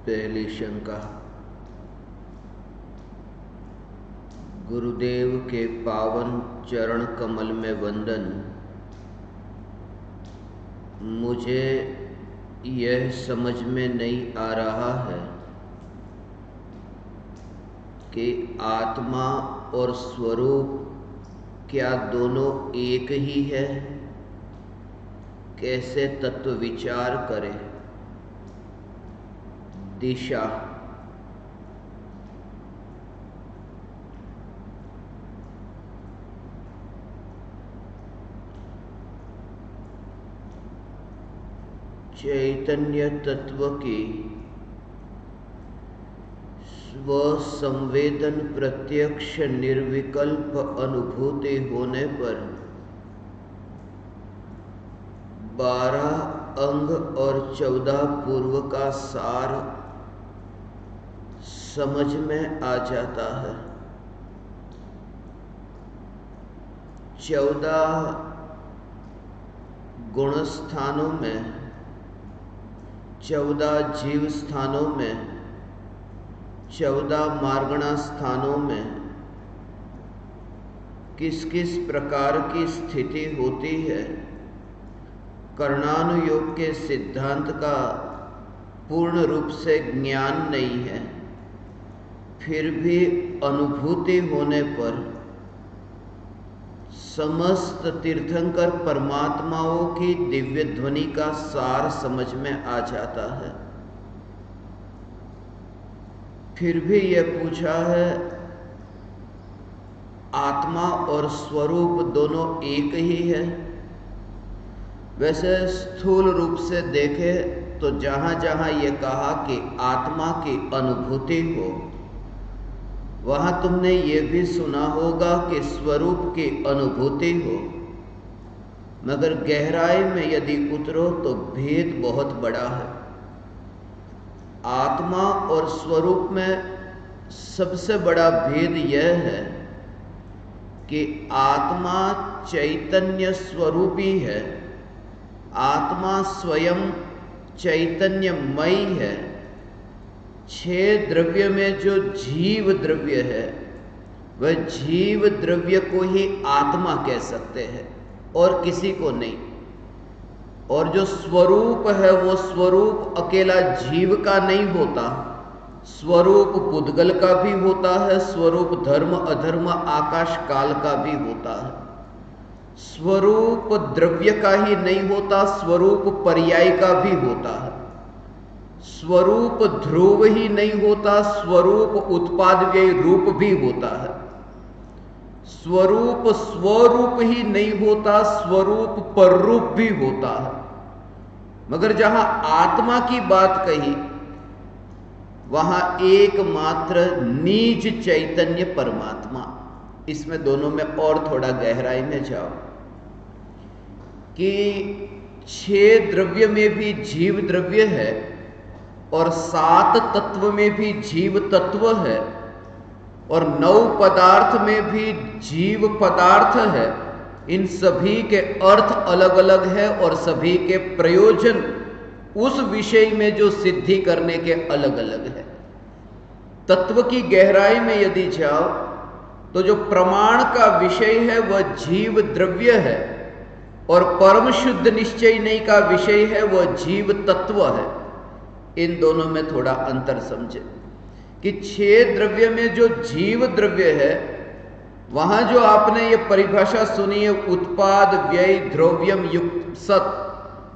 पहली शंका। गुरुदेव के पावन चरण कमल में वंदन। मुझे यह समझ में नहीं आ रहा है कि आत्मा और स्वरूप क्या दोनों एक ही है? कैसे तत्व विचार करें? दिशा। चैतन्य तत्व की स्वसंवेदन प्रत्यक्ष निर्विकल्प अनुभूति होने पर 12 अंग और 14 पूर्व का सार समझ में आ जाता है। 14 गुण स्थानों में, 14 जीव स्थानों में, 14 मार्गणा स्थानों में किस किस प्रकार की स्थिति होती है, कर्णानुयोग के सिद्धांत का पूर्ण रूप से ज्ञान नहीं है। फिर भी अनुभूति होने पर समस्त तीर्थंकर परमात्माओं की दिव्य ध्वनि का सार समझ में आ जाता है। फिर भी यह पूछा है, आत्मा और स्वरूप दोनों एक ही है? वैसे स्थूल रूप से देखें तो जहां जहां ये कहा कि आत्मा की अनुभूति हो, वहां तुमने ये भी सुना होगा कि स्वरूप की अनुभूति हो। मगर गहराई में यदि उतरो तो भेद बहुत बड़ा है। आत्मा और स्वरूप में सबसे बड़ा भेद यह है कि आत्मा चैतन्य स्वरूपी है। आत्मा स्वयं चैतन्यमयी है। 6 द्रव्य में जो जीव द्रव्य है, वह जीव द्रव्य को ही आत्मा कह सकते हैं और किसी को नहीं। और जो स्वरूप है, वो स्वरूप अकेला जीव का नहीं होता, स्वरूप पुद्गल का भी होता है, स्वरूप धर्म अधर्म आकाश काल का भी होता है। स्वरूप द्रव्य का ही नहीं होता, स्वरूप पर्याय का भी होता है। स्वरूप ध्रुव ही नहीं होता, स्वरूप उत्पाद व्यय रूप भी होता है। स्वरूप स्वरूप ही नहीं होता, स्वरूप पररूप भी होता है। मगर जहां आत्मा की बात कही, वहां एकमात्र निज चैतन्य परमात्मा। इसमें दोनों में और थोड़ा गहराई में जाओ कि 6 द्रव्य में भी जीव द्रव्य है और 7 तत्व में भी जीव तत्व है और 9 पदार्थ में भी जीव पदार्थ है। इन सभी के अर्थ अलग अलग है और सभी के प्रयोजन उस विषय में जो सिद्धि करने के अलग अलग है। तत्व की गहराई में यदि जाओ तो जो प्रमाण का विषय है वह जीव द्रव्य है और परम शुद्ध निश्चय नहीं का विषय है वह जीव तत्व है। इन दोनों में थोड़ा अंतर समझे कि 6 द्रव्य में जो जीव द्रव्य है, वहां जो आपने ये परिभाषा सुनी है उत्पाद व्यय द्रव्यम युक्त सत,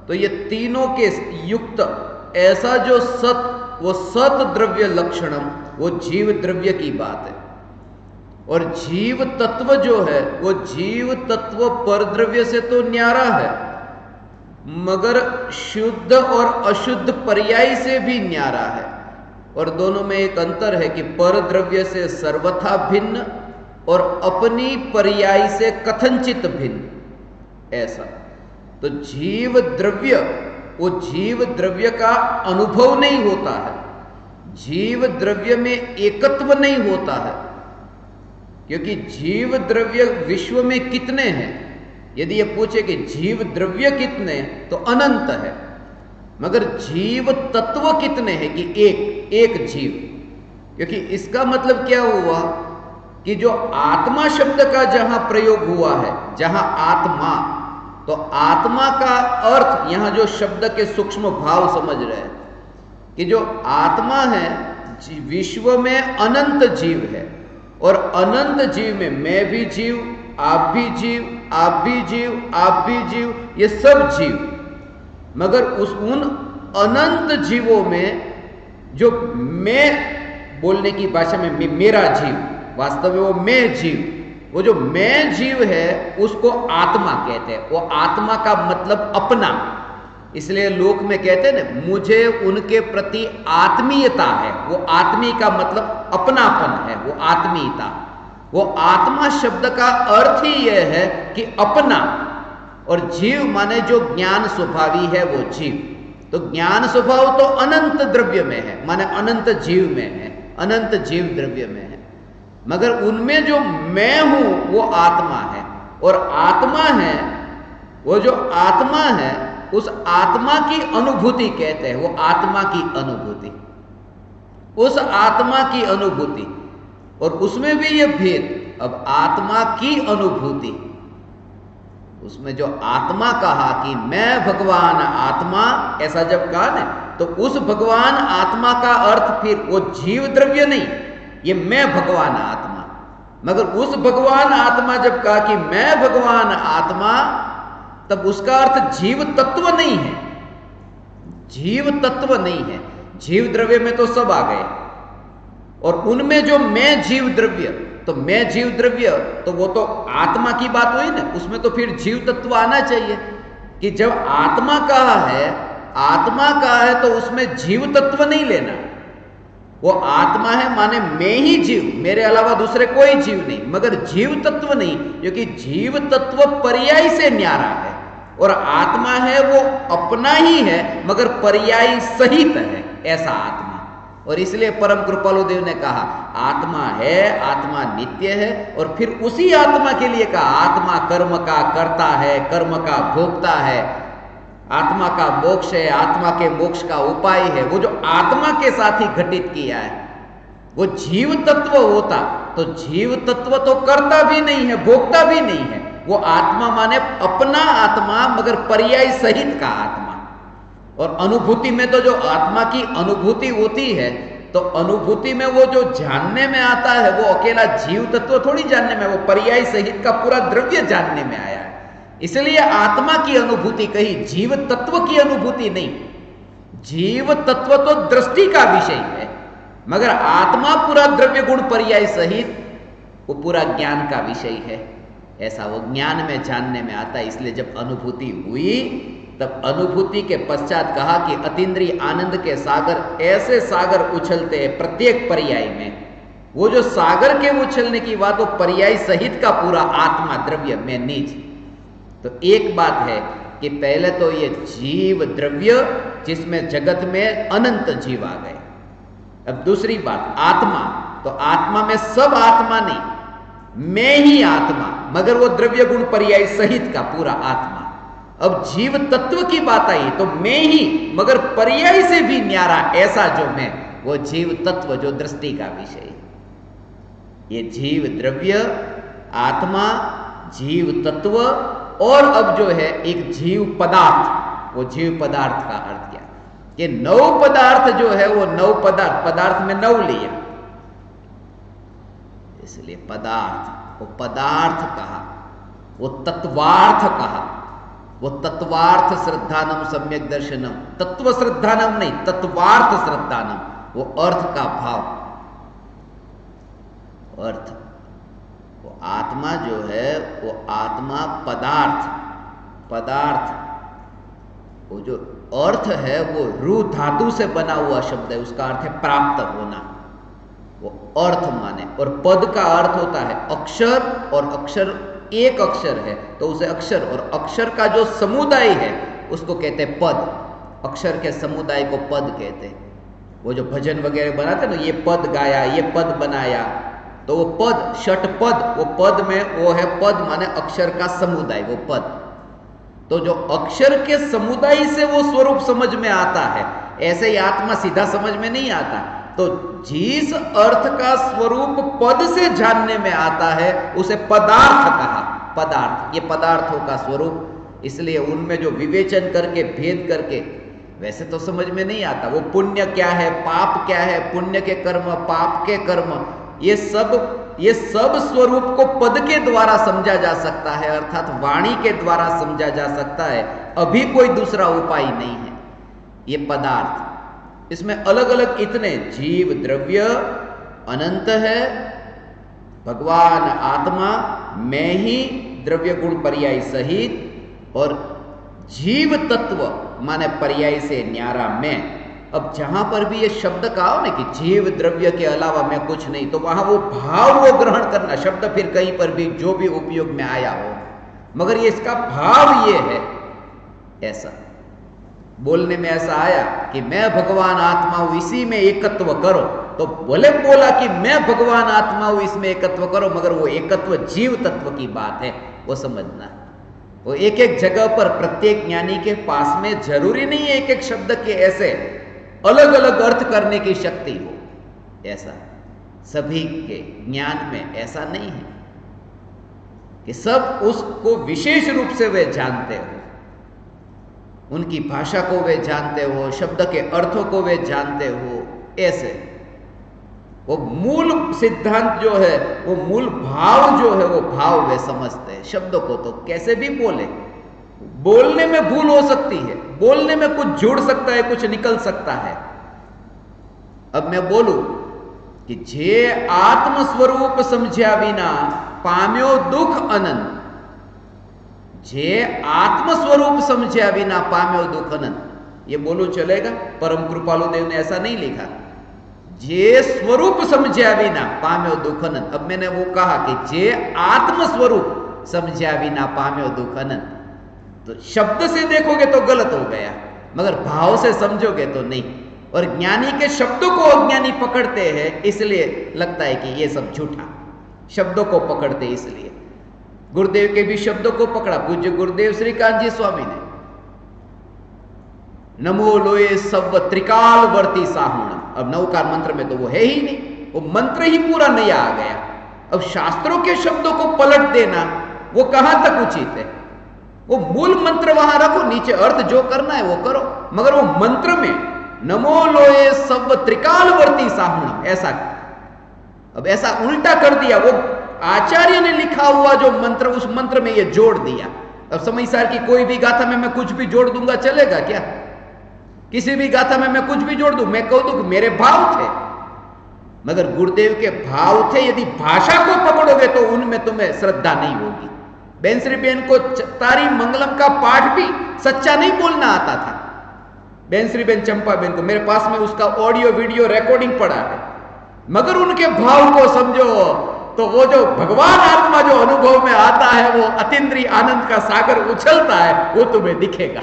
तो ये तीनों के युक्त ऐसा जो सत, वो सत द्रव्य लक्षणम, वो जीव द्रव्य की बात है। और जीव तत्व जो है, वो जीव तत्व पर द्रव्य से तो न्यारा है, मगर शुद्ध और अशुद्ध पर्याय से भी न्यारा है। और दोनों में एक अंतर है कि पर द्रव्य से सर्वथा भिन्न और अपनी पर्याय से कथनचित भिन्न। ऐसा तो जीव द्रव्य, वो जीव द्रव्य का अनुभव नहीं होता है, जीव द्रव्य में एकत्व नहीं होता है। क्योंकि जीव द्रव्य विश्व में कितने हैं, यदि ये पूछे कि जीव द्रव्य कितने, तो अनंत है। मगर जीव तत्व कितने हैं कि एक जीव। क्योंकि इसका मतलब क्या हुआ कि जो आत्मा शब्द का जहां प्रयोग हुआ है, जहां आत्मा, तो आत्मा का अर्थ यहां जो शब्द के सूक्ष्म भाव समझ रहे हैं कि जो आत्मा है विश्व में अनंत जीव है, और अनंत जीव में मैं भी जीव, आप भी जीव, आप भी जीव, आप भी जीव, ये सब जीव। मगर उन अनंत जीवों में जो मैं बोलने की भाषा में मेरा जीव, वास्तव में वो मैं जीव, वो जो मैं जीव है उसको आत्मा कहते हैं। वो आत्मा का मतलब अपना, इसलिए लोक में कहते हैं ना मुझे उनके प्रति आत्मीयता है। वो आत्मी का मतलब अपनापन है, वो आत्मीयता। वो आत्मा शब्द का अर्थ ही यह है कि अपना, और जीव माने जो ज्ञान स्वभावी है वो जीव। तो ज्ञान स्वभाव तो अनंत द्रव्य में है, माने अनंत जीव में है, अनंत जीव द्रव्य में है। मगर उनमें जो मैं हूं वो आत्मा है, और आत्मा है, वो जो आत्मा है उस आत्मा की अनुभूति कहते हैं। वो आत्मा की अनुभूति, उस आत्मा की अनुभूति, और उसमें भी ये भेद। अब आत्मा की अनुभूति, उसमें जो आत्मा कहा कि मैं भगवान आत्मा, ऐसा जब कहा ना, तो उस भगवान आत्मा का अर्थ फिर वो जीव द्रव्य नहीं, ये मैं भगवान आत्मा। मगर उस भगवान आत्मा जब कहा कि मैं भगवान आत्मा, तब उसका अर्थ जीव तत्व नहीं है, जीव तत्व नहीं है। जीव द्रव्य में तो सब आ गए, और उनमें जो मैं जीव द्रव्य, तो मैं जीव द्रव्य, तो वो तो आत्मा की बात हुई ना, उसमें तो फिर जीव तत्व आना चाहिए। कि जब आत्मा कहा है, आत्मा कहा है, तो उसमें जीव तत्व नहीं लेना। वो आत्मा है माने मैं ही जीव, मेरे अलावा दूसरे कोई जीव नहीं, मगर जीव तत्व नहीं, क्योंकि जीव तत्व पर्याय से न्यारा है, और आत्मा है वो अपना ही है मगर पर्याय सहित है, ऐसा आत्मा। और इसलिए परम कृपालु देव ने कहा आत्मा है, आत्मा नित्य है, और फिर उसी आत्मा के लिए कहा आत्मा कर्म का कर्ता है, कर्म का भोक्ता है, आत्मा का मोक्ष है, आत्मा के मोक्ष का उपाय है। वो जो आत्मा के साथ ही घटित किया है, वो जीव तत्व होता तो जीव तत्व तो करता भी नहीं है, भोगता भी नहीं है। वो आत्मा माने अपना आत्मा मगर पर्याय सहित का आत्मा। और अनुभूति में तो जो आत्मा की अनुभूति होती है, तो अनुभूति में वो जो जानने में आता है वो अकेला जीव तत्व थोड़ी जानने में, वो पर्याय सहित का पूरा द्रव्य जानने में आया है। इसलिए आत्मा की अनुभूति कही, जीव तत्व की अनुभूति नहीं। जीव तत्व तो दृष्टि का विषय है, मगर आत्मा पूरा द्रव्य गुण पर्याय सहित वो पूरा ज्ञान का विषय है। ऐसा वो ज्ञान में जानने में आता है। इसलिए जब अनुभूति हुई तब अनुभूति के पश्चात कहा कि अतीन्द्रिय आनंद के सागर, ऐसे सागर उछलते हैं प्रत्येक पर्याय में। वो जो सागर के उछलने की बात, वो पर्याय सहित का पूरा आत्मा द्रव्य में नीच। तो एक बात है कि पहले तो ये जीव द्रव्य जिसमें जगत में अनंत जीव आ गए। अब दूसरी बात आत्मा, तो आत्मा में सब आत्मा नहीं, मैं ही आत्मा, मगर वो द्रव्य गुण पर्याय सहित का पूरा आत्मा। अब जीव तत्व की बात आई तो मैं ही मगर पर्याय से भी न्यारा ऐसा जो मैं, वो जीव तत्व जो दृष्टि का विषय। ये जीव द्रव्य, आत्मा, जीव तत्व, और अब जो है एक जीव पदार्थ। वो जीव पदार्थ का अर्थ क्या कि नौ पदार्थ जो है वो नौ पदार्थ, पदार्थ में नौ लिया, इसलिए पदार्थ। वो पदार्थ कहा, वो तत्वार्थ कहा, वो तत्वार्थ श्रद्धानम सम्यक दर्शनम, तत्व श्रद्धानम नहीं, तत्वार्थ श्रद्धानम, वो अर्थ का भाव। अर्थ, वो आत्मा जो है वो आत्मा पदार्थ, पदार्थ, वो जो अर्थ है वो रू धातु से बना हुआ शब्द है, उसका अर्थ है प्राप्त होना। वो अर्थ माने, और पद का अर्थ होता है अक्षर, और अक्षर एक अक्षर है तो उसे अक्षर, और अक्षर का जो समुदाय है उसको कहते हैं पद। अक्षर के समुदाय को पद कहते हैं। वो जो भजन वगैरह बनाते हैं ना, ये पद गाया, ये पद बनाया, तो वो पद, षट पद, वो पद में वो है, पद माने अक्षर का समुदाय, वो पद। तो जो अक्षर के समुदाय से वो स्वरूप समझ में आता है, ऐसे ही आत्मा सीधा समझ में नहीं आता। तो जिस अर्थ का स्वरूप पद से जानने में आता है उसे पदार्थ कहा। पदार्थ, ये पदार्थों का स्वरूप, इसलिए उनमें जो विवेचन करके भेद करके वैसे तो समझ में नहीं आता। वो पुण्य क्या है, पाप क्या है, पुण्य के कर्म, पाप के कर्म, ये सब स्वरूप को पद के द्वारा समझा जा सकता है, अर्थात वाणी के द्वारा समझा जा सकता है। अभी कोई दूसरा उपाय नहीं है। ये पदार्थ, इसमें अलग अलग इतने जीव, द्रव्य अनंत है, भगवान आत्मा, मैं ही द्रव्य गुण पर्याय सहित, और जीव तत्व माने पर्याय से न्यारा मैं। अब जहां पर भी ये शब्द कहा ना कि जीव द्रव्य के अलावा मैं कुछ नहीं, तो वहां वो भाव वो ग्रहण करना। शब्द फिर कहीं पर भी जो भी उपयोग में आया हो, मगर ये इसका भाव ये है। ऐसा बोलने में ऐसा आया कि मैं भगवान आत्मा हूं, इसी में एकत्व करो, तो बोले बोला कि मैं भगवान आत्मा हूं, इसमें एकत्व करो, मगर वो एकत्व जीव तत्व की बात है, वो समझना। वो एक एक जगह पर प्रत्येक ज्ञानी के पास में जरूरी नहीं है एक एक शब्द के ऐसे अलग अलग अर्थ करने की शक्ति हो। ऐसा सभी के ज्ञान में ऐसा नहीं है कि सब उसको विशेष रूप से वे जानते हो, उनकी भाषा को वे जानते हो, शब्द के अर्थों को वे जानते हो। ऐसे वो मूल सिद्धांत जो है, वो मूल भाव जो है, वो भाव वे समझते हैं। शब्द को तो कैसे भी बोले, बोलने में भूल हो सकती है, बोलने में कुछ जुड़ सकता है, कुछ निकल सकता है। अब मैं बोलूं कि जे आत्म स्वरूप समझा बिना पाम्यो दुख अनंत, जे आत्म स्वरूप समझा बिना पाम्यो दुख अनंत, ये बोलो चलेगा? परम कृपालु देव ने ऐसा नहीं लिखा। जे स्वरूप समझा बिना पाम्यो दुख अनंत। अब मैंने वो कहा कि जे आत्म स्वरूप समझा बिना पाम्यो दुख अनंत, तो शब्द से देखोगे तो गलत हो गया, मगर भाव से समझोगे तो नहीं। और ज्ञानी के शब्दों को अज्ञानी पकड़ते हैं, इसलिए लगता है कि ये सब झूठा। शब्दों को पकड़ते इसलिए। गुरुदेव के भी शब्दों को पकड़ा पूज्य गुरुदेव श्रीकांत जी स्वामी ने। नमो लोए सब त्रिकाल वर्ती साहुण। अब नवकार मंत्र में तो वो है ही नहीं, वो मंत्र ही पूरा नया आ गया। अब शास्त्रों के शब्दों को पलट देना वो कहां तक उचित है? वो मूल मंत्र वहां रखो, नीचे अर्थ जो करना है वो करो, मगर वो मंत्र में नमो लोए सब त्रिकाल वर्ती साहुण, ऐसा अब ऐसा उल्टा कर दिया। वो आचार्य ने लिखा हुआ जो मंत्र, उस मंत्र में ये जोड़ दिया। अब समय सार की कोई भी गाथा में मैं कुछ भी जोड़ दूंगा, चलेगा क्या? किसी भी गाथा में मैं कुछ भी जोड़ दूं, मैं कह दूं कि मेरे भाव थे, मगर गुरुदेव के भाव थे। यदि भाषा को पकड़ोगे तो उनमें तुम्हें श्रद्धा नहीं होगी। बेंसरी बेन को तारी मंगलम का पाठ भी सच्चा नहीं बोलना आता था। बेंसरी बेन चंपा बेन को, मेरे पास में उसका ऑडियो वीडियो रिकॉर्डिंग पड़ा है, मगर उनके भाव को समझो तो वो जो भगवान आत्मा जो अनुभव में आता है, वो अतीन्द्रिय आनंद का सागर उछलता है, वो तुम्हें दिखेगा,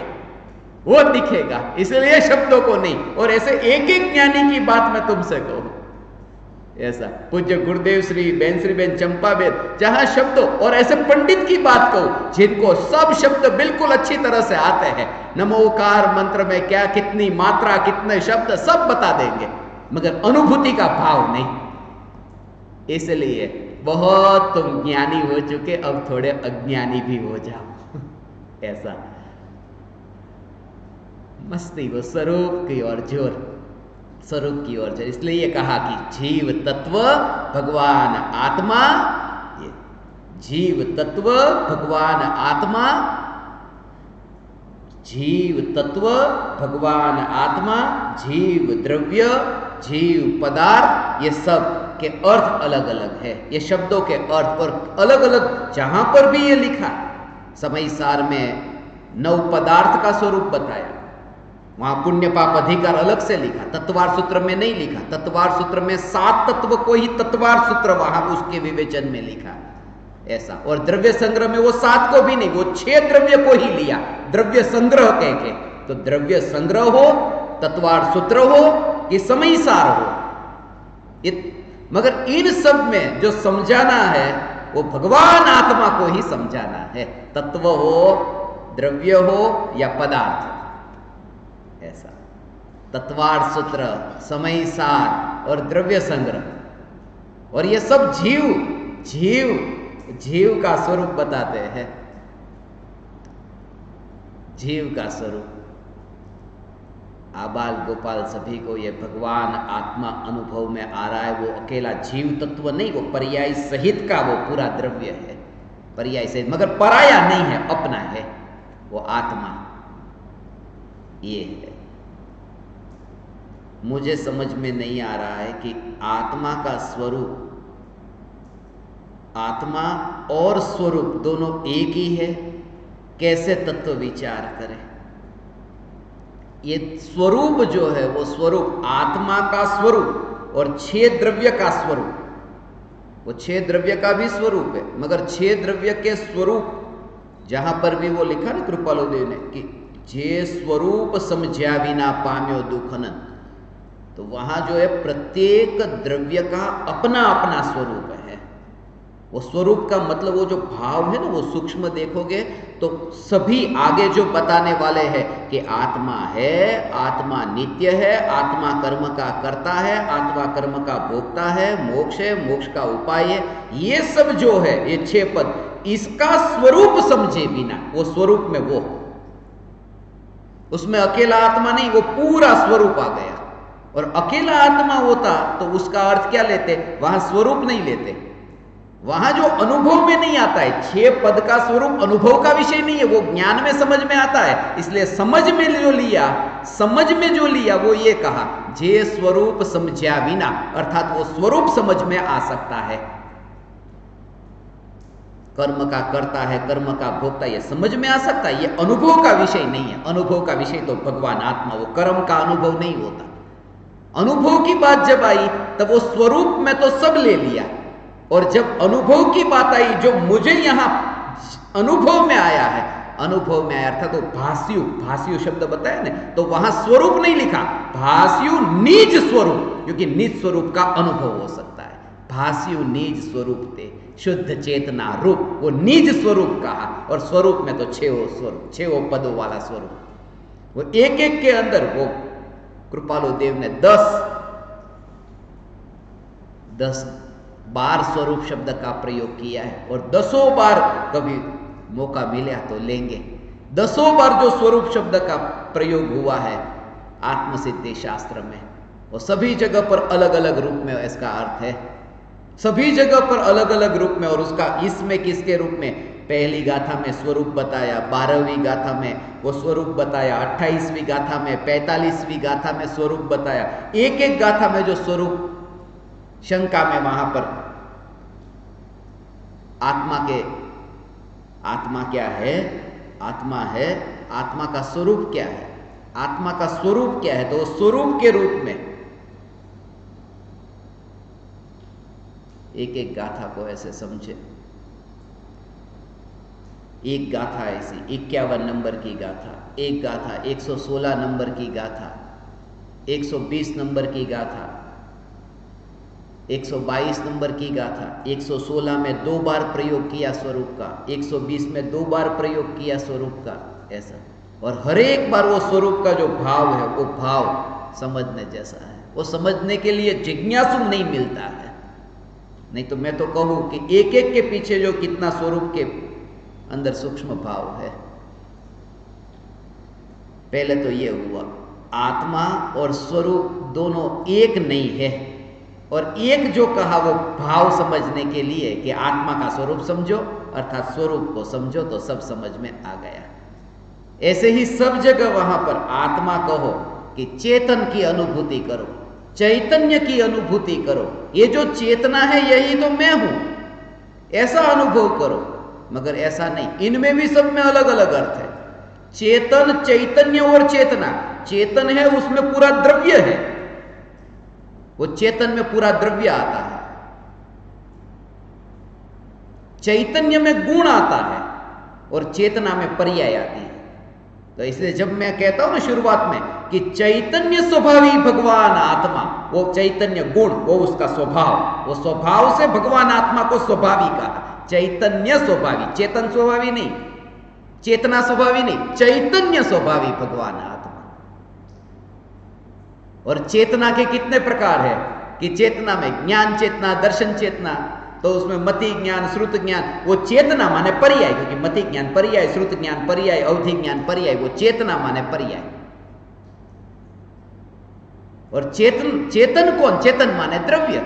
वो दिखेगा। इसलिए शब्दों को नहीं। और ऐसे एक एक ज्ञानी की बात मैं तुमसे कहूं, ऐसा पूज्य गुरुदेव श्री बेंसरी बेन चंपा बेन, जहां शब्दों और ऐसे पंडित की बात कहूं जिनको सब शब्द बिल्कुल अच्छी तरह से आते हैं, नमोकार मंत्र में क्या कितनी मात्रा, कितने शब्द सब बता देंगे, मगर अनुभूति का भाव नहीं। इसलिए बहुत तुम ज्ञानी हो चुके, अब थोड़े अज्ञानी भी हो जाओ। ऐसा मस्ती वो स्वरूप की ओर जोर, स्वरूप की ओर जोर। इसलिए ये कहा कि जीव तत्व भगवान आत्मा, ये जीव तत्व भगवान आत्मा, जीव तत्व भगवान आत्मा, जीव द्रव्य, जीव पदार्थ, ये सब के अर्थ अलग अलग है। ये शब्दों के अर्थ और अलग अलग जहां पर भी ये लिखा, समय सार में 9 पदार्थ का स्वरूप बताया, वहां पुण्य पाप अधिकार अलग से लिखा, तत्वार सूत्र में नहीं लिखा। तत्वार सूत्र में 7 तत्व को ही तत्वार सूत्र वहां उसके विवेचन में लिखा, ऐसा। और द्रव्य संग्रह में वो 7 को भी नहीं, वो 6 द्रव्य को ही लिया, द्रव्य संग्रह कह के। तो द्रव्य संग्रह हो, तत्वार सूत्र हो कि समय सार हो, मगर इन सब में जो समझाना है वो भगवान आत्मा को ही समझाना है। तत्व हो द्रव्य हो या पदार्थ, ऐसा तत्वार्थ सूत्र, समय सार और द्रव्य संग्रह, और ये सब जीव जीव जीव का स्वरूप बताते हैं, जीव का स्वरूप। आबाल गोपाल सभी को ये भगवान आत्मा अनुभव में आ रहा है। वो अकेला जीव तत्व नहीं, वो पर्याय सहित का वो पूरा द्रव्य है, पर्याय सहित, मगर पराया नहीं है, अपना है, वो आत्मा ये है। मुझे समझ में नहीं आ रहा है कि आत्मा का स्वरूप, आत्मा और स्वरूप दोनों एक ही है, कैसे तत्व विचार करें। ये स्वरूप जो है वो स्वरूप आत्मा का स्वरूप और छह द्रव्य का स्वरूप, वो छह द्रव्य का भी स्वरूप है, मगर छह द्रव्य के स्वरूप जहां पर भी वो लिखा ना कृपालु देव ने कि जे स्वरूप समझा विना पाम्यो दुखनन, तो वहां जो है प्रत्येक द्रव्य का अपना अपना स्वरूप है। वो स्वरूप का मतलब वो जो भाव है ना, वो सूक्ष्म देखोगे तो सभी आगे जो बताने वाले हैं कि आत्मा है, आत्मा नित्य है, आत्मा कर्म का करता है, आत्मा कर्म का भोगता है, मोक्ष है, मोक्ष का उपाय है, ये सब जो है ये छह पद, इसका स्वरूप समझे बिना, वो स्वरूप में वो, उसमें अकेला आत्मा नहीं, वो पूरा स्वरूप आ गया। और अकेला आत्मा होता तो उसका अर्थ क्या लेते, वहां स्वरूप नहीं लेते, वहां जो अनुभव में नहीं आता है। छह पद का स्वरूप अनुभव का विषय नहीं है, वो ज्ञान में समझ में आता है। इसलिए समझ में जो लिया, समझ में जो लिया वो ये कहा जे स्वरूप समझा बिना, अर्थात वो स्वरूप समझ में आ सकता है, कर्म का करता है, कर्म का भोगता, ये समझ में आ सकता है, ये अनुभव का विषय नहीं है। अनुभव का विषय तो भगवान आत्मा, वो कर्म का अनुभव नहीं होता। अनुभव की बात जब आई तब वो स्वरूप में तो सब ले लिया, और जब अनुभव की बात आई, जो मुझे यहां अनुभव में आया है, अनुभव में आया अर्थात तो भास्यु, भास्यु शब्द बताया ना, तो वहां स्वरूप नहीं लिखा, भास्यु निज स्वरूप, क्योंकि निज स्वरूप का अनुभव हो सकता है। भास्यु निज स्वरूप थे, शुद्ध चेतना रूप, वो निज स्वरूप कहा। और स्वरूप में तो छह स्वरूप, छह पदों वाला स्वरूप, वो एक एक के अंदर वो कृपालु देव ने 10 बार स्वरूप शब्द का प्रयोग किया है, और 10 बार कभी मौका मिला तो लेंगे। 10 बार जो स्वरूप शब्द का प्रयोग हुआ है आत्मसिद्धि शास्त्र में, वो सभी जगह पर अलग अलग रूप में इसका अर्थ है, सभी जगह पर अलग अलग रूप में। और उसका इसमें किसके रूप में, पहली गाथा में स्वरूप बताया, 12वीं गाथा में वो स्वरूप बताया, 28वीं गाथा में, 45वीं गाथा में स्वरूप बताया। एक एक गाथा में जो स्वरूप शंका में वहां पर आत्मा क्या है, आत्मा है, आत्मा का स्वरूप क्या है, आत्मा का स्वरूप क्या है, तो स्वरूप के रूप में एक एक गाथा को ऐसे समझे। एक गाथा ऐसी 51 नंबर की गाथा, एक गाथा 116 नंबर की गाथा, 120 नंबर की गाथा, 122 नंबर की गाथा, 116 में 2 बार प्रयोग किया स्वरूप का, 120 में 2 बार प्रयोग किया स्वरूप का, ऐसा। और हर एक बार वो स्वरूप का जो भाव है, वो भाव समझने जैसा है। वो समझने के लिए जिज्ञासु नहीं मिलता है, नहीं तो मैं तो कहूं कि एक एक के पीछे जो कितना स्वरूप के अंदर सूक्ष्म भाव है। पहले तो ये हुआ, आत्मा और स्वरूप दोनों एक नहीं है, और एक जो कहा वो भाव समझने के लिए कि आत्मा का स्वरूप समझो, अर्थात स्वरूप को समझो तो सब समझ में आ गया। ऐसे ही सब जगह वहां पर आत्मा कहो कि चेतन की अनुभूति करो, चैतन्य की अनुभूति करो, ये जो चेतना है यही तो मैं हूं, ऐसा अनुभव करो। मगर ऐसा नहीं, इनमें भी सब में अलग अलग अर्थ है। चेतन, चैतन्य और चेतना, चेतन है उसमें पूरा द्रव्य है, वो चेतन में पूरा द्रव्य आता है, चैतन्य में गुण आता है, और चेतना में पर्याय आती है। तो इसलिए जब मैं कहता हूं ना शुरुआत में कि चैतन्य स्वभावी भगवान आत्मा, वो चैतन्य गुण, वो उसका स्वभाव, वो स्वभाव से भगवान आत्मा को स्वभावी कहा। चैतन्य स्वभावी, चेतन स्वभावी नहीं, चेतना स्वभावी नहीं, चैतन्य स्वभावी भगवान आत्मा। और चेतना के कितने प्रकार है कि चेतना में ज्ञान चेतना, दर्शन चेतना, तो उसमें मति ज्ञान, श्रुत ज्ञान, वो चेतना माने पर्याय, क्योंकि मति ज्ञान पर्याय, श्रुत ज्ञान पर्याय, अवधि ज्ञान पर्याय, वो चेतना माने पर्याय। और चेतन कौन? चेतन माने द्रव्य,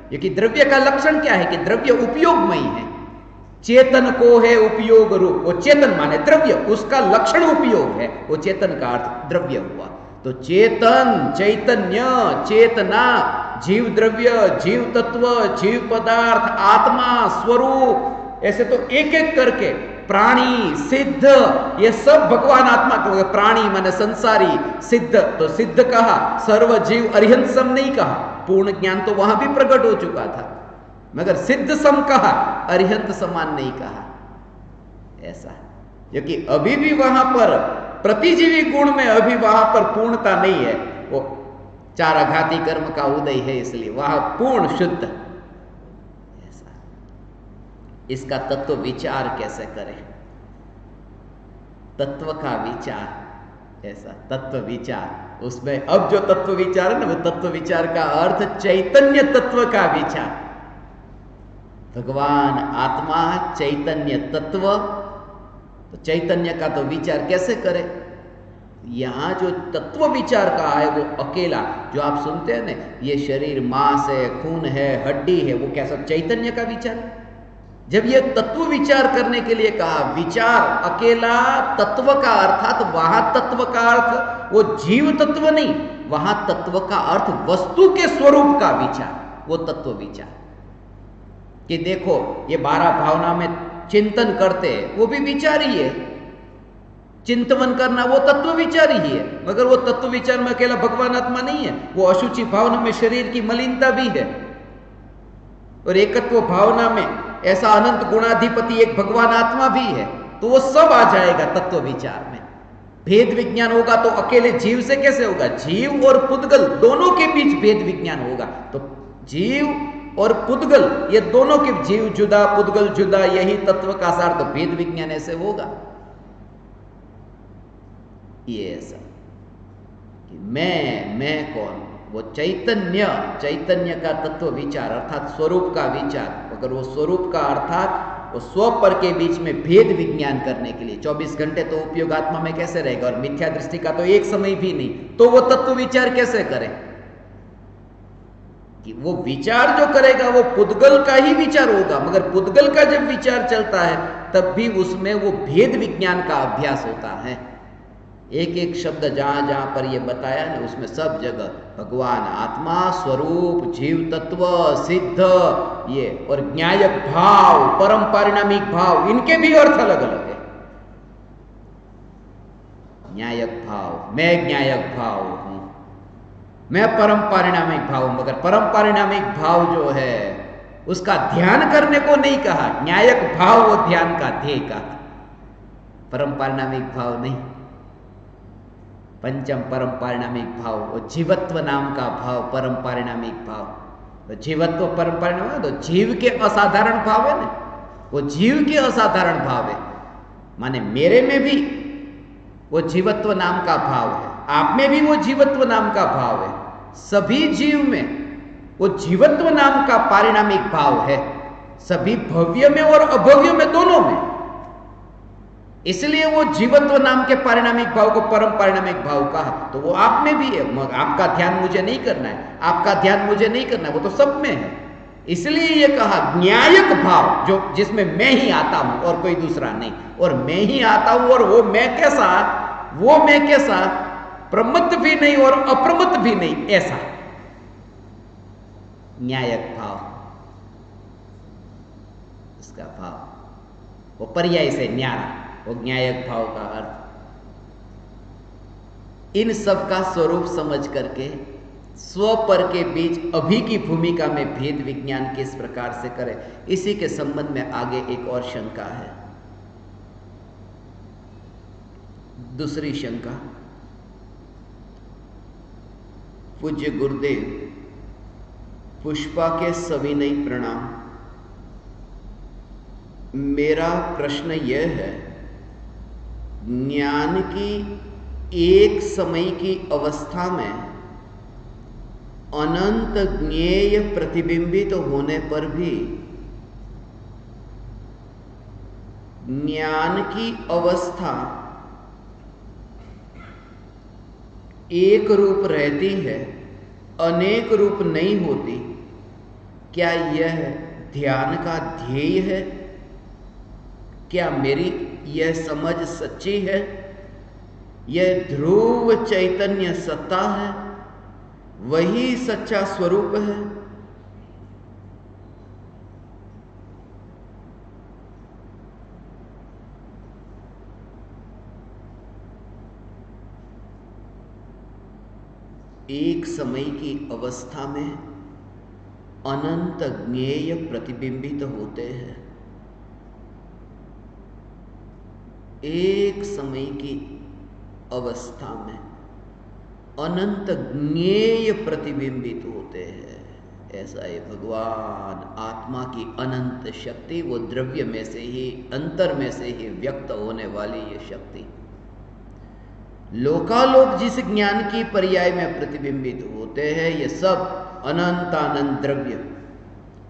क्योंकि द्रव्य का लक्षण क्या है कि द्रव्य उपयोगमयी है। चेतन को है उपयोग रूप, वो चेतन माने द्रव्य, उसका लक्षण उपयोग है, वो चेतन का अर्थ द्रव्य हुआ। तो चेतन, चैतन्य, चेतना, जीव द्रव्य, जीव तत्व, जीव पदार्थ, आत्मा, स्वरूप, ऐसे तो एक एक करके प्राणी, सिद्ध, ये सब भगवान आत्मा को। प्राणी माने संसारी, सिद्ध तो सिद्ध कहा, सर्व जीव अरिहंत सम नहीं कहा, पूर्ण ज्ञान तो वहां भी प्रकट हो चुका था, मगर सिद्ध सम कहा, अरिहंत समान नहीं कहा। ऐसा क्योंकि अभी भी वहां पर प्रतिजीवी गुण में अभी वहां पर पूर्णता नहीं है, वो चाराघाती कर्म का उदय है, इसलिए वहां पूर्ण शुद्ध। ऐसा इसका तत्व विचार कैसे करें? तत्व का विचार, ऐसा तत्व विचार, उसमें अब जो तत्व विचार है ना, वो तत्व विचार का अर्थ चैतन्य तत्व का विचार। भगवान आत्मा चैतन्य तत्व, तो चैतन्य का तो विचार कैसे करें? यहां जो तत्व विचार का है वो अकेला, जो आप सुनते हैं ना, ये शरीर मांस है, खून है, हड्डी है, वो क्या सब चैतन्य का विचार है? जब ये तत्व विचार करने के लिए कहा, विचार अकेला तत्व का अर्थात वहां तत्व का अर्थ वो जीव तत्व नहीं, वहां तत्व का अर्थ वस्तु के स्वरूप का विचार, वो तत्व विचार। कि देखो ये 12 भावना में चिंतन करते हैं, वो भी विचार ही है। चिंतन करना वो तत्व विचार ही है, मगर वो तत्व विचार में अकेला भगवान आत्मा नहीं है, वो अशुचि भावना में शरीर की मलिनता भी है, और एकत्व भावना में ऐसा अनंत गुणाधिपति एक भगवान आत्मा भी है। तो वो सब आ जाएगा तत्व विचार में। भेद विज्ञान होगा तो अकेले जीव से कैसे होगा? जीव और पुद्गल दोनों के बीच भेद विज्ञान होगा, तो जीव और पुद्गल ये दोनों के, जीव जुदा पुद्गल जुदा, यही तत्व का सार, तो भेद विज्ञान ऐसे होगा। ये ऐसा कि मैं कौन? वो चैतन्य, चैतन्य का तत्व विचार अर्थात स्वरूप का विचार, अगर वो स्वरूप का अर्थात वो स्व पर के बीच में भेद विज्ञान करने के लिए 24 घंटे तो उपयोग आत्मा में कैसे रहेगा, और मिथ्या दृष्टि का तो एक समय भी नहीं, तो वो तत्व विचार कैसे करें? कि वो विचार जो करेगा वो पुद्गल का ही विचार होगा, मगर पुद्गल का जब विचार चलता है तब भी उसमें वो भेद विज्ञान का अभ्यास होता है। एक एक शब्द जहां जहां पर ये बताया ना, उसमें सब जगह भगवान आत्मा, स्वरूप, जीव तत्व, सिद्ध, ये और न्यायक भाव, परम पारिणामिक भाव, इनके भी अर्थ अलग अलग है। न्यायक भाव, मैं न्यायक भाव हूं, मैं परम पारिणामिक भाव हूं, मगर परम पारिणामिक भाव जो है उसका ध्यान करने को नहीं कहा। न्यायक भाव वो ध्यान का ध्येय का, परम पारिणामिक भाव नहीं। पंचम परम पारिणामिक भाव, वो जीवत्व नाम का भाव, परम पारिणामिक भाव। तो जीवत्व परम पारिणामिक, तो जीव के असाधारण भाव है ना, वो जीव के असाधारण भाव है, माने मेरे में भी वो जीवत्व नाम का भाव है, आप में भी वो जीवत्व नाम का भाव है, सभी जीव में वो जीवत्व नाम का पारिणामिक भाव है, सभी भव्य में और अभव्य में, दोनों में। इसलिए वो जीवत्व नाम के पारिणामिक भाव को परम पारिणामिक भाव कहा। तो वो आप में भी है, आपका ध्यान मुझे नहीं करना है, आपका ध्यान मुझे नहीं करना है, वो तो सब में है। इसलिए ये कहा न्यायक भाव, जो जिसमें मैं ही आता हूं और कोई दूसरा नहीं, और मैं ही आता हूं, और वो मैं कैसा, वो मैं कैसा, प्रमत्त भी नहीं और अप्रमत्त भी नहीं, ऐसा न्यायक भाव, इसका भाव वो पर्याय से न्याय, वो न्यायक भाव का अर्थ। इन सब का स्वरूप समझ करके स्व पर के बीच अभी की भूमिका में भेद विज्ञान किस प्रकार से करें, इसी के संबंध में आगे एक और शंका है। दूसरी शंका, पूज्य गुरुदेव, पुष्पा के सविनय प्रणाम। मेरा प्रश्न यह है ज्ञान की एक समय की अवस्था में अनंत ज्ञेय प्रतिबिंबित होने पर भी ज्ञान की अवस्था एक रूप रहती है, अनेक रूप नहीं होती। क्या यह ध्यान का ध्येय है? क्या मेरी यह समझ सच्ची है? यह ध्रुव चैतन्य सत्ता है, वही सच्चा स्वरूप है। एक समय की अवस्था में अनंत ज्ञेय प्रतिबिंबित होते हैं। एक समय की अवस्था में अनंत ज्ञेय प्रतिबिंबित होते हैं। ऐसा है भगवान आत्मा की अनंत शक्ति, वो द्रव्य में से ही, अंतर में से ही व्यक्त होने वाली ये शक्ति लोकालोक जिस ज्ञान की पर्याय में प्रतिबिंबित होते हैं, ये सब अनंत अनंत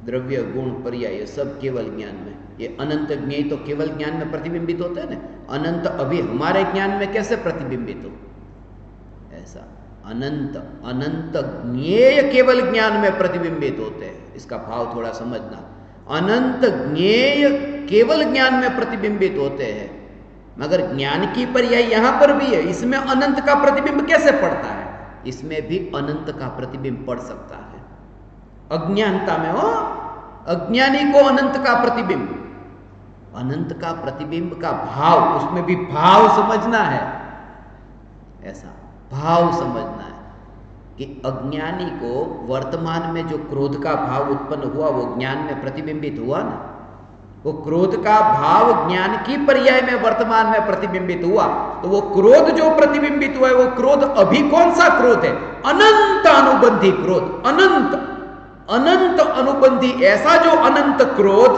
द्रव्य गुण पर्याय, ये सब केवल ज्ञान में। ये अनंत ज्ञेय तो केवल ज्ञान में प्रतिबिंबित होते हैं ना। अनंत अभी हमारे ज्ञान में कैसे प्रतिबिंबित हो? ऐसा अनंत अनंत ज्ञेय केवल ज्ञान में प्रतिबिंबित होते हैं। इसका भाव थोड़ा समझना। अनंत ज्ञेय केवल ज्ञान में प्रतिबिंबित होते हैं, मगर ज्ञान की पर्याय यहां पर भी है। इसमें अनंत का प्रतिबिंब कैसे पड़ता है? इसमें भी अनंत का प्रतिबिंब पड़ सकता है। अज्ञानता में हो, अज्ञानी को अनंत का प्रतिबिंब, अनंत का प्रतिबिंब का भाव, उसमें भी भाव समझना है। ऐसा भाव समझना है कि अज्ञानी को वर्तमान में जो क्रोध का भाव उत्पन्न हुआ, वो ज्ञान में प्रतिबिंबित हुआ ना। वो क्रोध का भाव ज्ञान की पर्याय में वर्तमान में प्रतिबिंबित हुआ, तो वो क्रोध जो प्रतिबिंबित हुआ है, वो क्रोध अभी कौन सा क्रोध है? अनंत अनुबंधी क्रोध, अनंत अनंत अनुबंधी। ऐसा जो अनंत क्रोध,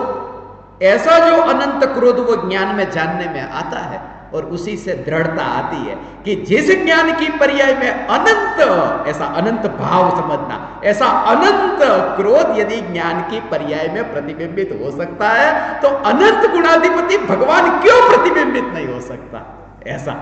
ऐसा जो अनंत क्रोध वो ज्ञान में जानने में आता है, और उसी से दृढ़ता आती है कि जिस ज्ञान की पर्याय में अनंत, ऐसा अनंत भाव समझना, ऐसा अनंत क्रोध यदि ज्ञान की पर्याय में प्रतिबिंबित हो सकता है, तो अनंत गुणाधिपति भगवान क्यों प्रतिबिंबित नहीं हो सकता? ऐसा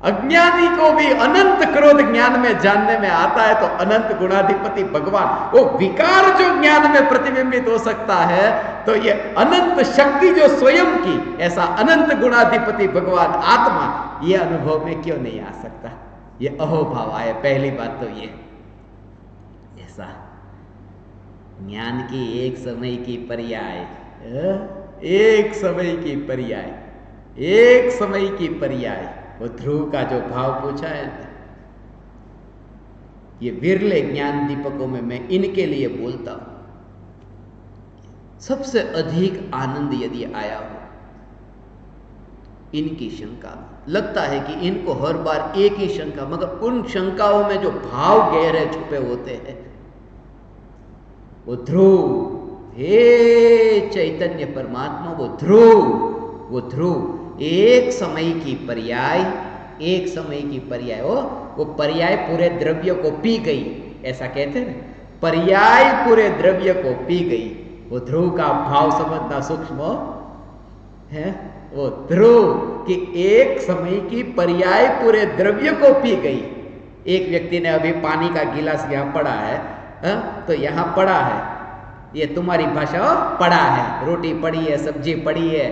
अज्ञानी को भी अनंत क्रोध ज्ञान में जानने में आता है, तो अनंत गुणाधिपति भगवान, वो विकार जो ज्ञान में प्रतिबिंबित हो सकता है, तो ये अनंत शक्ति जो स्वयं की, ऐसा अनंत गुणाधिपति भगवान आत्मा, ये अनुभव में क्यों नहीं आ सकता? ये अहोभाव आए। पहली बात तो ये, ऐसा ज्ञान की एक समय की पर्याय, एक समय की पर्याय, एक समय की पर्याय, वो ध्रुव का जो भाव पूछा है, ये विरले ज्ञान दीपकों में मैं इनके लिए बोलता हूं। सबसे अधिक आनंद यदि आया हो इनकी शंका, लगता है कि इनको हर बार एक ही शंका, मगर उन शंकाओं में जो भाव गहरे छुपे होते हैं, वो ध्रुव, हे चैतन्य परमात्मा, वो ध्रुव एक समय की पर्याय, एक समय की पर्याय, वो पर्याय पूरे द्रव्य को पी गई, ऐसा कहते हैं ना, पर्याय पूरे द्रव्य को पी गई। वो ध्रुव का भाव समझना सूक्ष्म है। वो ध्रुव कि एक समय की पर्याय पूरे द्रव्य को पी गई। एक व्यक्ति ने अभी पानी का गिलास यहां पड़ा है, तो यहां पड़ा है, ये तुम्हारी भाषा पड़ा है, रोटी पड़ी है, सब्जी पड़ी है,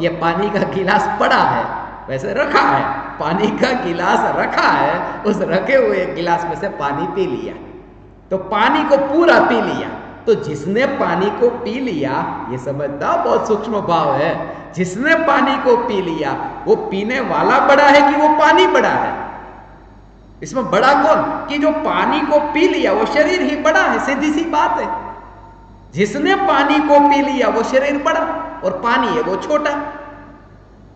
ये पानी का गिलास पड़ा है, वैसे रखा है, पानी का गिलास रखा है, उस रखे हुए गिलास में से पानी पी लिया, तो पानी को पूरा पी लिया। तो जिसने पानी को पी लिया, ये समझना बहुत सूक्ष्म भाव है, जिसने पानी को पी लिया, वो पीने वाला बड़ा है कि वो पानी बड़ा है? इसमें बड़ा कौन? कि जो पानी को पी लिया वो शरीर ही बड़ा है, सीधी सी बात है। जिसने पानी को पी लिया वो शरीर बड़ा, और पानी है वो छोटा।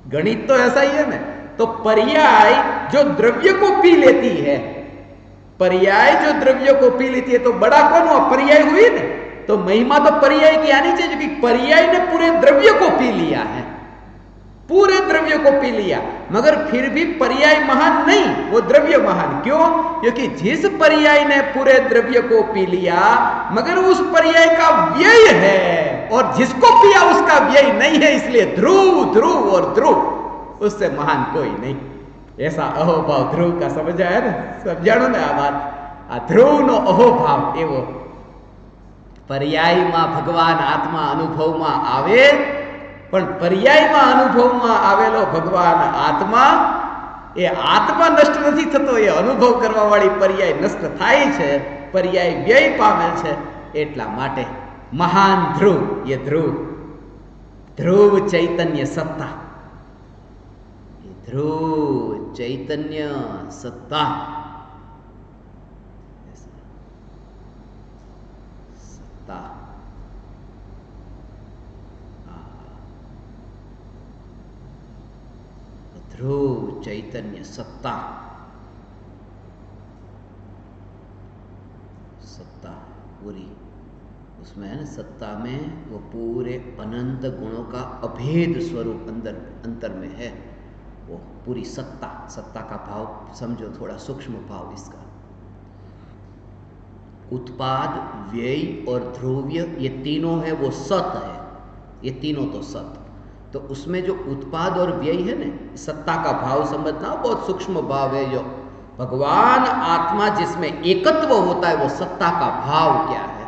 गणित तो ऐसा ही है ना। तो पर्याय जो द्रव्य को पी लेती है, पर्याय जो द्रव्य को पी लेती है, तो बड़ा कौन हुआ? पर्याय हुई ना। तो महिमा तो पर्याय की आनी चाहिए, क्योंकि पर्याय ने पूरे द्रव्य को पी लिया है। पूरे द्रव्य को पी लिया, मगर फिर भी पर्याय महान नहीं, वो द्रव्य महान। क्यों? क्योंकि जिस पर्याय ने पूरे द्रव्य को पी लिया, मगर उस पर्याय का व्यय है, और जिसको पिया उसका व्यय नहीं है, इसलिए ध्रुव ध्रुव और ध्रुव उससे महान कोई नहीं। ऐसा अहोभाव ध्रुव का समझ आया ना? समझाणो ने आ बात। आ ध्रुव नो अहोभाव एवो पर्यायમાં ભગવાન આત્મા અનુભવમાં આવે, પણ પર્યાયમાં અનુભવમાં આવેલો ભગવાન આત્મા, એ આત્મા નષ્ટ નથી થતો, એ અનુભવ કરવાવાળી પર્યાય નષ્ટ થાય છે, પર્યાય વ્યય પામે છે। એટલા માટે મહાન ધ્રુવ, એ ધ્રુવ ધ્રુવ ચૈતન્ય સત્તા, એ ધ્રુવ ચૈતન્ય સત્તા ध्रुव चैतन्य सत्ता, सत्ता पूरी उसमें है ना, सत्ता में वो पूरे अनंत गुणों का अभेद स्वरूप अंतर में है, वो पूरी सत्ता। सत्ता का भाव समझो, थोड़ा सूक्ष्म भाव इसका। उत्पाद, व्यय और ध्रुव्य, ये तीनों है वो सत है, ये तीनों तो सत। तो उसमें जो उत्पाद और व्यय है ना, सत्ता का भाव समझना बहुत सूक्ष्म भाव है। जो भगवान आत्मा जिसमें एकत्व होता है, वो सत्ता का भाव क्या है।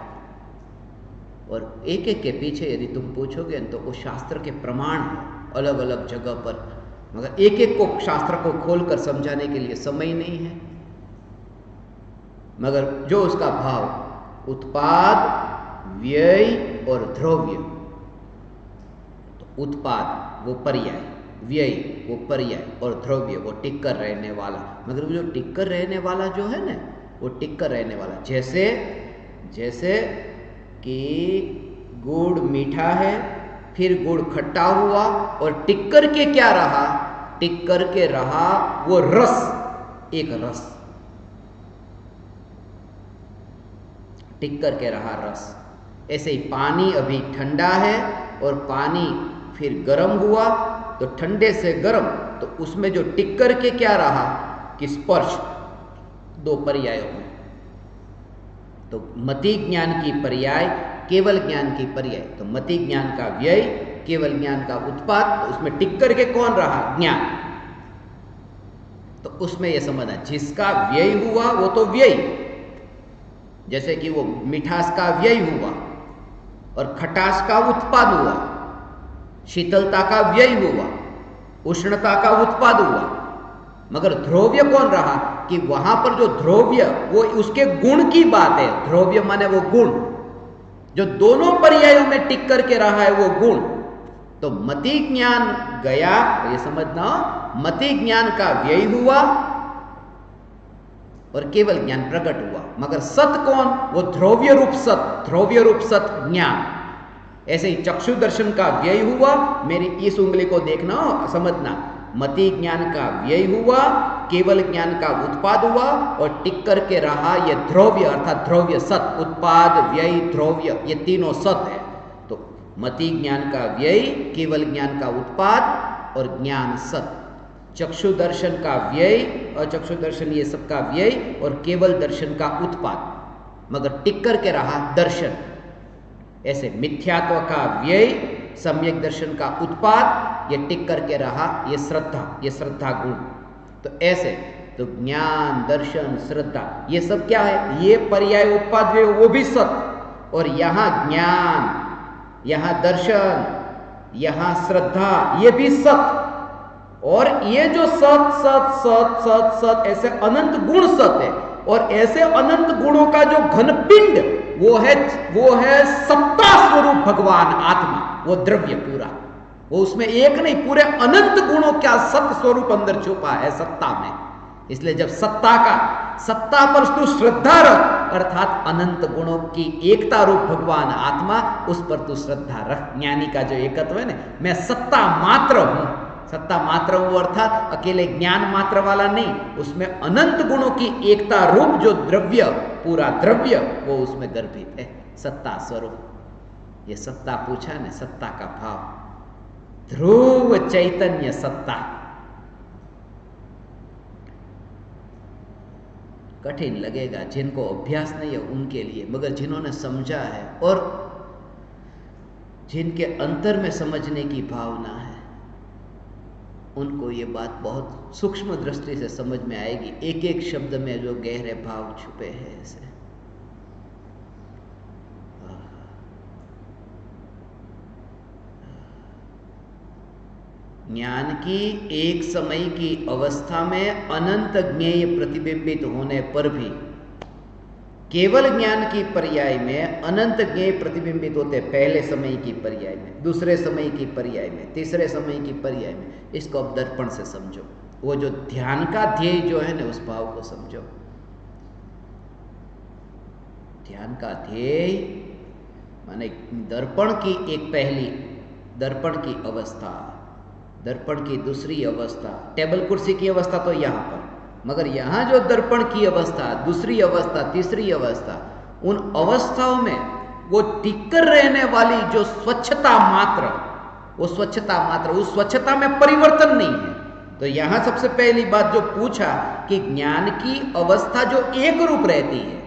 और एक एक के पीछे यदि तुम पूछोगे तो वो शास्त्र के प्रमाण है अलग अलग जगह पर, मगर एक एक को शास्त्र को खोलकर समझाने के लिए समय नहीं है। मगर जो उसका भाव उत्पाद, व्यय और ध्रुव्य, तो उत्पाद वो पर्याय, व्यय वो पर्याय, और ध्रुव्य वो टिक कर रहने वाला। मगर वो जो टिक कर रहने वाला जो है ना, वो टिक कर रहने वाला, जैसे जैसे कि गुड़ मीठा है, फिर गुड़ खट्टा हुआ, और टिक कर के क्या रहा? टिक कर के रहा वो रस, एक रस टिक करके रहा रस। ऐसे ही पानी अभी ठंडा है और पानी फिर गर्म हुआ, तो ठंडे से गर्म, तो उसमें जो टिक करके क्या रहा कि स्पर्श, दो पर्यायों में। तो मति ज्ञान की पर्याय, केवल ज्ञान की पर्याय, तो मति ज्ञान का व्यय, केवल ज्ञान का उत्पाद, तो उसमें टिक करके कौन रहा? ज्ञान। तो उसमें यह समझना, जिसका व्यय हुआ वो तो व्यय, जैसे कि वो मिठास का व्यय हुआ और खटास का उत्पाद हुआ, शीतलता का व्यय हुआ, उष्णता का उत्पाद हुआ। मगर ध्रुव्य कौन रहा कि वहां पर जो ध्रुव्य, वो उसके गुण की बात है। ध्रुव्य माने वो गुण, जो दोनों पर्यायों में टिक करके रहा है वो गुण। तो मति ज्ञान गया, ये समझना, मति ज्ञान का व्यय हुआ और केवल ज्ञान प्रकट हुआ। मगर सत कौन? वो ध्रुव्य रूप सत, ध्रुव्य रूप सत ज्ञान। ऐसे ही चक्षु दर्शन का व्यय हुआ, मेरी इस उंगली को देखना, समझना, मति ज्ञान का व्यय हुआ, केवल ज्ञान का उत्पाद हुआ, और टिक करके रहा ये ध्रुव्य, अर्थात ध्रुव्य सत, उत्पाद, व्यय, ध्रुव्य, ये तीनों सत है। तो मति ज्ञान का व्यय, केवल ज्ञान का उत्पाद और ज्ञान सत। चक्षु दर्शन का व्यय, अचक्षु दर्शन ये सबका व्यय, और केवल दर्शन का उत्पाद, मगर टिक करके रहा दर्शन। ऐसे मिथ्यात्व का व्यय, सम्यक दर्शन का उत्पाद, ये टिक करके रहा ये श्रद्धा, ये श्रद्धा गुण। तो ऐसे तो ज्ञान, दर्शन, श्रद्धा, ये सब क्या है? ये पर्याय उत्पाद व्यय, वो भी सत। और यहाँ ज्ञान, यहाँ दर्शन, यहाँ श्रद्धा, ये भी सत। और ये जो सत सत सत सत सत, ऐसे अनंत गुण सत है। और ऐसे अनंत गुणों का जो घनपिंड, वो है सत्ता स्वरूप भगवान आत्मा, वो द्रव्य पूरा, वो उसमें एक नहीं, पूरे अनंत गुणों का सत्य स्वरूप अंदर छुपा है सत्ता में। इसलिए जब सत्ता पर तू श्रद्धा रख, अर्थात अनंत गुणों की एकता रूप भगवान आत्मा, उस पर तू श्रद्धा रख। ज्ञानी का जो एकत्व है ना, मैं सत्ता मात्र हूं, सत्ता मात्र हूं अर्थात अकेले ज्ञान मात्र वाला नहीं, उसमें अनंत गुणों की एकता रूप जो द्रव्य, पूरा द्रव्य, वो उसमें गर्भित है, सत्ता स्वरूप। ये सत्ता पूछा ना, सत्ता का भाव, ध्रुव चैतन्य सत्ता। कठिन लगेगा जिनको अभ्यास नहीं है उनके लिए, मगर जिन्होंने समझा है और जिनके अंतर में समझने की भावना है उनको ये बात बहुत सूक्ष्म दृष्टि से समझ में आएगी, एक एक शब्द में जो गहरे भाव छुपे हैं। ऐसे ज्ञान की एक समय की अवस्था में अनंत ज्ञेय प्रतिबिंबित होने पर भी केवल ज्ञान की पर्याय में अनंत ज्ञेय प्रतिबिंबित होते, पहले समय की पर्याय में, दूसरे समय की पर्याय में, तीसरे समय की पर्याय में। इसको अब दर्पण से समझो, वो जो ध्यान का ध्येय जो है ना उस भाव को समझो। ध्यान का ध्येय माने दर्पण की एक पहली, दर्पण की अवस्था, दर्पण की दूसरी अवस्था, टेबल कुर्सी की अवस्था तो यहां पर, मगर यहां जो दर्पण की अवस्था, दूसरी अवस्था, तीसरी अवस्था, उन अवस्थाओं में वो टिकर रहने वाली जो स्वच्छता मात्र, वो स्वच्छता मात्र, उस स्वच्छता में परिवर्तन नहीं है। तो यहां सबसे पहली बात जो पूछा कि ज्ञान की अवस्था जो एक रूप रहती है,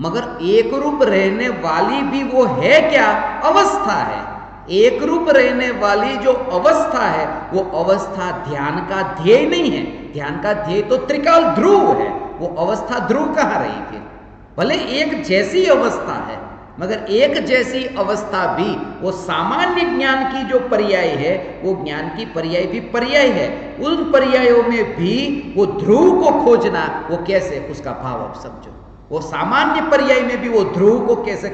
मगर एक रूप रहने वाली भी वो है क्या? अवस्था है। एक रूप रहने वाली जो अवस्था है वो अवस्था ध्यान का ध्येय नहीं है। ध्यान का ध्येय तो त्रिकाल ध्रुव है, वो अवस्था ध्रुव कहां रही फिर? भले एक जैसी अवस्था है, मगर एक जैसी अवस्था भी वो सामान्य ज्ञान की जो पर्याय है, वो ज्ञान की पर्याय भी पर्याय है। उन पर्यायों में भी वो ध्रुव को खोजना, वो कैसे, उसका भाव आप समझो। वो सामान्य पर्याय में भी वो ध्रुव को कैसे,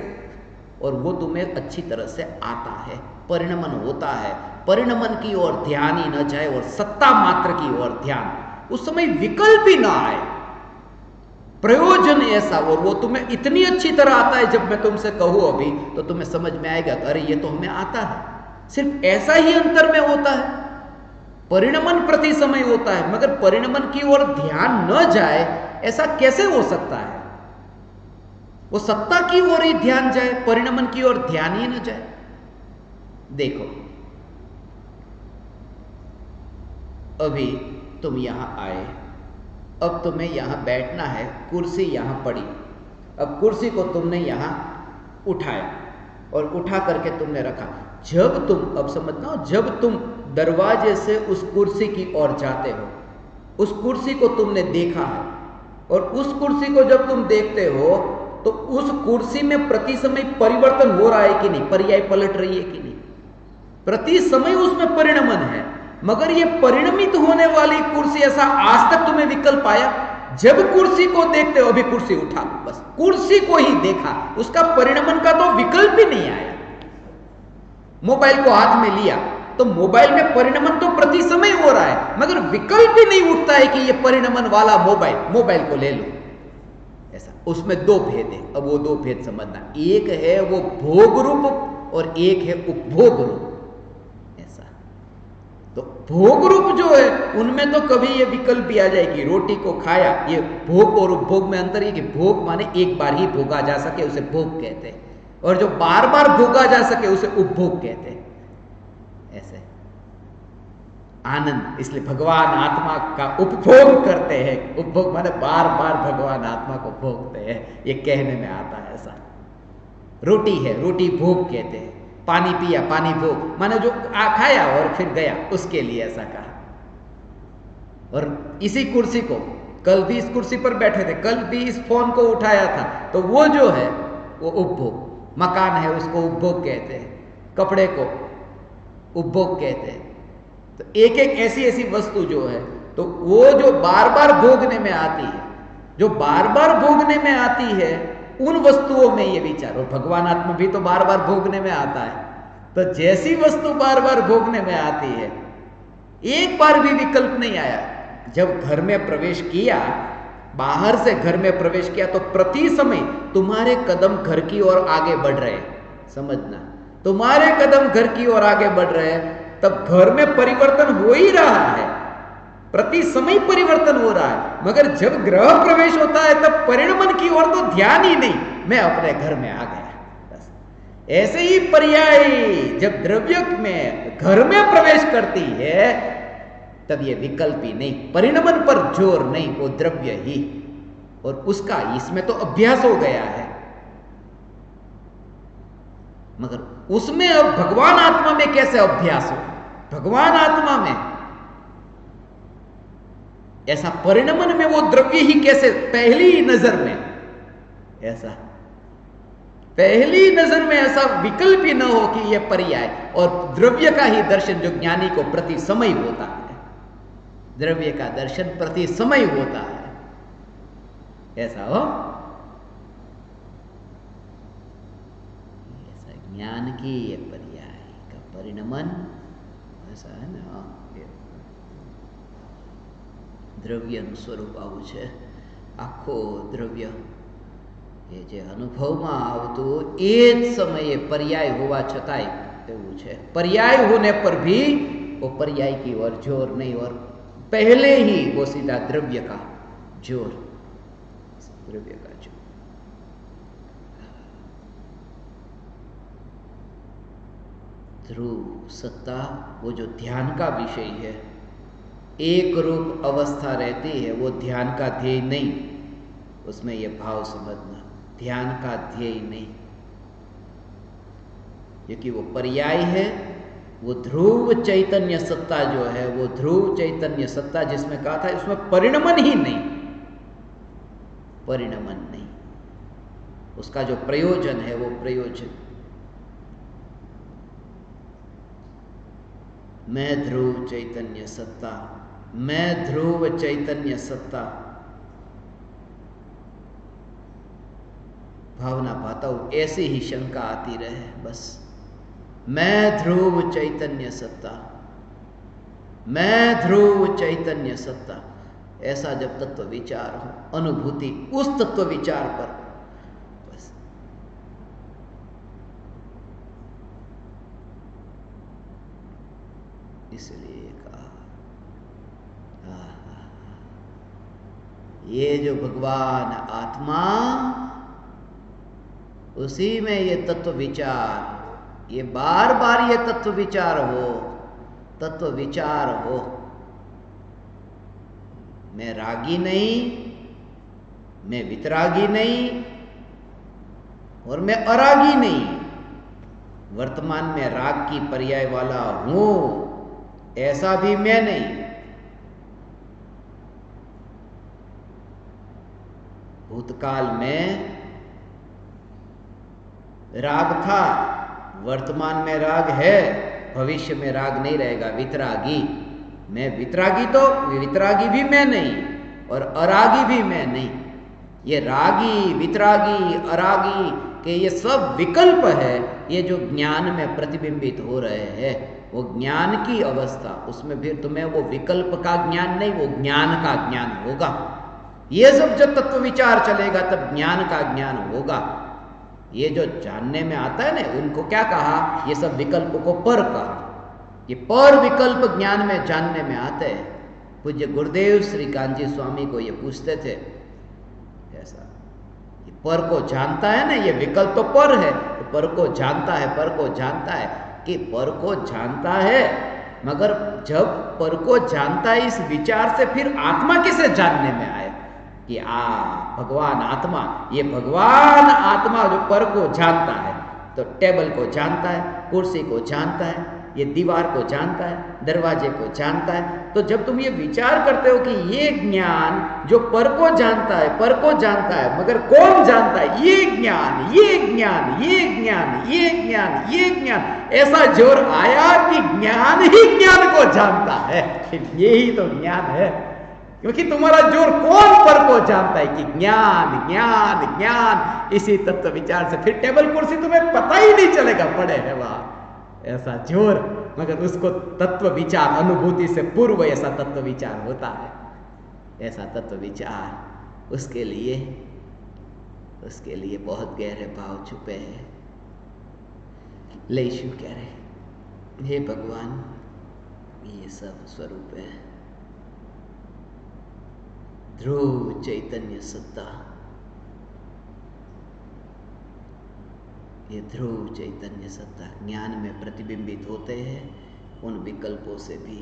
और वो तुम्हें अच्छी तरह से आता है, परिणमन होता है। परिणमन की ओर ध्यान ही न जाए और सत्ता मात्र की ओर ध्यान, उस समय विकल्प ही ना आए, प्रयोजन ऐसा, और वो तुम्हें इतनी अच्छी तरह आता है, जब मैं तुमसे कहूं अभी तो तुम्हें समझ में आएगा, अरे ये तो हमें आता है। सिर्फ ऐसा ही अंतर में होता है, परिणमन प्रति समय होता है, मगर परिणमन की ओर ध्यान न जाए, ऐसा कैसे हो सकता है? वो सत्ता की ओर ही ध्यान जाए, परिणमन की ओर ध्यान ही न जाए। देखो अभी तुम यहां आए, अब तुम्हें यहां बैठना है, कुर्सी यहां पड़ी, अब कुर्सी को तुमने यहां उठाया और उठा करके तुमने रखा। जब तुम, अब समझना, जब तुम दरवाजे से उस कुर्सी की ओर जाते हो, उस कुर्सी को तुमने देखा है, और उस कुर्सी को जब तुम देखते हो तो उस कुर्सी में प्रति समय परिवर्तन हो रहा है कि नहीं, पर्याय पलट रही है कि नहीं? प्रति समय उसमें परिणमन है, मगर ये परिणमित होने वाली कुर्सी, ऐसा आज तक तुम्हें विकल्प आया? जब कुर्सी को देखते हो, अभी कुर्सी उठा, बस कुर्सी को ही देखा, उसका परिणमन का तो विकल्प ही नहीं आया। मोबाइल को हाथ में लिया तो मोबाइल में परिणमन तो प्रति समय हो रहा है, मगर विकल्प ही नहीं उठता है कि ये परिणमन वाला मोबाइल को ले लो। ऐसा उसमें दो भेद है। अब वो दो भेद समझना, एक है वो भोग रूप और एक है उपभोग रूप। ऐसा तो भोग रूप जो है उनमें तो कभी ये विकल्प भी आ जाएगी, रोटी को खाया, ये भोग और उपभोग में अंतर है कि भोग माने एक बार ही भोगा जा सके उसे भोग कहते हैं, और जो बार बार भोगा जा सके उसे उपभोग कहते हैं। ऐसे आनंद, इसलिए भगवान आत्मा का उपभोग करते हैं। उपभोग माने बार बार भगवान आत्मा को भोगते हैं, ये कहने में आता है। ऐसा रोटी है, रोटी भोग कहते हैं। पानी पिया, पानी भोग माने जो खाया और फिर गया, उसके लिए ऐसा कहा। और इसी कुर्सी को, कल भी इस कुर्सी पर बैठे थे, कल भी इस फोन को उठाया था, तो वो जो है वो उपभोग। मकान है उसको उपभोग कहते हैं, कपड़े को उपभोग कहते हैं। तो एक एक ऐसी ऐसी वस्तु जो है, तो वो जो बार बार भोगने में आती है, जो बार बार भोगने में आती है, उन वस्तुओं में ये विचार। और भगवान आत्मा भी तो बार बार भोगने में आता है। तो जैसी वस्तु बार बार भोगने में आती है, एक बार भी विकल्प नहीं आया। जब घर में प्रवेश किया, बाहर से घर में प्रवेश किया, तो प्रति समय तुम्हारे कदम घर की ओर आगे बढ़ रहे हैं। समझना, तुम्हारे कदम घर की ओर आगे बढ़ रहे हैं, तब घर में परिवर्तन हो ही रहा है, प्रति समय परिवर्तन हो रहा है। मगर जब गृह प्रवेश होता है तब परिणमन की ओर तो ध्यान ही नहीं, मैं अपने घर में आ गया। बस ऐसे ही पर्याय जब द्रव्य में घर में प्रवेश करती है तब ये विकल्प ही नहीं, परिणमन पर जोर नहीं, वो द्रव्य ही, और उसका इसमें तो अभ्यास हो गया है। मगर उसमें अब भगवान आत्मा में कैसे अभ्यास हो? भगवान आत्मा में ऐसा परिणमन में वो द्रव्य ही कैसे पहली नजर में, ऐसा पहली नजर में ऐसा विकल्प ही न हो कि यह पर्याय, और द्रव्य का ही दर्शन जो ज्ञानी को प्रति समय होता है, द्रव्य का दर्शन प्रति समय होता है, ऐसा हो, ऐसा ज्ञान की ये पर्याय का परिणमन ऐसा है ना, દ્રવ્યનું સ્વરૂપ આવું છે। આખો દ્રવ્ય એ જે અનુભવમાં આવતું એ જ સમયે પર્યાય હોવા છતાંય એવું છે। पर्याय होने पर भी वो पर्याय की ओर जोर नहीं, और पहले ही वो सीधा द्रव्य का जोर, द्रव्य का जोर। ध्रुव सत्ता वो जो ध्यान का विषय है, एक रूप अवस्था रहती है, वो ध्यान का ध्येय नहीं, उसमें ये भाव समझना, ध्यान का ध्येय नहीं, क्योंकि वो पर्याय है। वो ध्रुव चैतन्य सत्ता जो है, वो ध्रुव चैतन्य सत्ता जिसमें कहा था, उसमें परिणमन ही नहीं, परिणमन नहीं, उसका जो प्रयोजन है वो प्रयोजन, मैं ध्रुव चैतन्य सत्ता, मैं ध्रुव चैतन्य सत्ता, भावना पाता हूं, ऐसी ही शंका आती रहे बस। मैं ध्रुव चैतन्य सत्ता, मैं ध्रुव चैतन्य सत्ता, ऐसा जब तत्व विचार हो, अनुभूति उस तत्व विचार पर बस। इसलिए कहा ये जो भगवान आत्मा, उसी में ये तत्व विचार, ये बार बार ये तत्व विचार हो, तत्व विचार हो। मैं रागी नहीं, मैं वितरागी नहीं, और मैं अरागी नहीं, वर्तमान में राग की पर्याय वाला हूं, ऐसा भी मैं नहीं। भूतकाल में राग था, वर्तमान में राग है, भविष्य में राग नहीं रहेगा, वितरागी। मैं वितरागी तो वितरागी भी मैं नहीं, और अरागी भी मैं नहीं। ये रागी, वितरागी, अरागी के ये सब विकल्प है, ये जो ज्ञान में प्रतिबिंबित हो रहे हैं, वो ज्ञान की अवस्था, उसमें फिर तुम्हें वो विकल्प का ज्ञान नहीं, वो ज्ञान का ज्ञान होगा। ये सब जब तत्व विचार चलेगा तब ज्ञान का ज्ञान होगा। ये जो जानने में आता है ना, उनको क्या कहा, ये सब विकल्प को पर कहा। ये पर विकल्प ज्ञान में जानने में आते हैं। पूज्य गुरुदेव श्री कांजी स्वामी को ये पूछते थे, ऐसा ये पर को जानता है ना, ये विकल्प तो पर है, तो पर को जानता है, पर को जानता है कि पर को जानता है, मगर जब पर को जानता है इस विचार से, फिर आत्मा किसे जानने में आए कि भगवान आत्मा, ये भगवान आत्मा जो पर को जानता है, तो टेबल को जानता है, कुर्सी को जानता है, ये दीवार को जानता है, दरवाजे को जानता है। तो जब तुम ये विचार करते हो कि ये ज्ञान जो पर को जानता है, पर को जानता है, मगर कौन जानता है, ये ज्ञान, ये ज्ञान, ये ज्ञान, ये ज्ञान, ये ज्ञान, ऐसा जोर आया कि ज्ञान ही ज्ञान को जानता है। यही तो ज्ञान है, क्योंकि तुम्हारा जोर कौन पर को जानता है कि ज्ञान, ज्ञान, ज्ञान। इसी तत्व विचार से फिर टेबल कुर्सी तुम्हें पता ही नहीं चलेगा पड़े है वहां, ऐसा जोर। मगर उसको तत्व विचार, अनुभूति से पूर्व ऐसा तत्व विचार होता है, ऐसा तत्व विचार, उसके लिए बहुत गहरे भाव छुपे हैं। ले शिव कह रहे, हे भगवान, ये सब स्वरूप है, ध्रुव चैतन्य सत्ता, ये ध्रुव चैतन्य सत्ता ज्ञान में प्रतिबिंबित होते हैं। उन विकल्पों से भी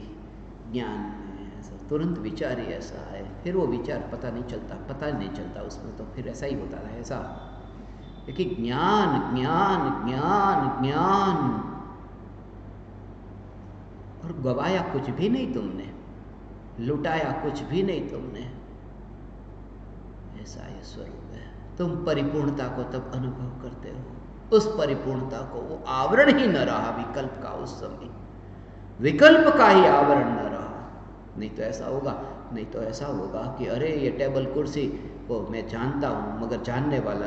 ज्ञान में ऐसा तुरंत विचार ही ऐसा है, फिर वो विचार पता नहीं चलता उसमें, तो फिर ऐसा ही होता है ऐसा। क्योंकि ज्ञान ज्ञान ज्ञान ज्ञान, और गवाया कुछ भी नहीं तुमने, लुटाया कुछ भी नहीं तुमने, ऐसा ये स्वरूप है। तुम परिपूर्णता को तब अनुभव करते हो, उस परिपूर्णता को, वो आवरण ही न रहा विकल्प का उस समय, विकल्प का ही आवरण न रहा। नहीं तो ऐसा होगा कि अरे ये टेबल कुर्सी को मैं जानता हूं, मगर जानने वाला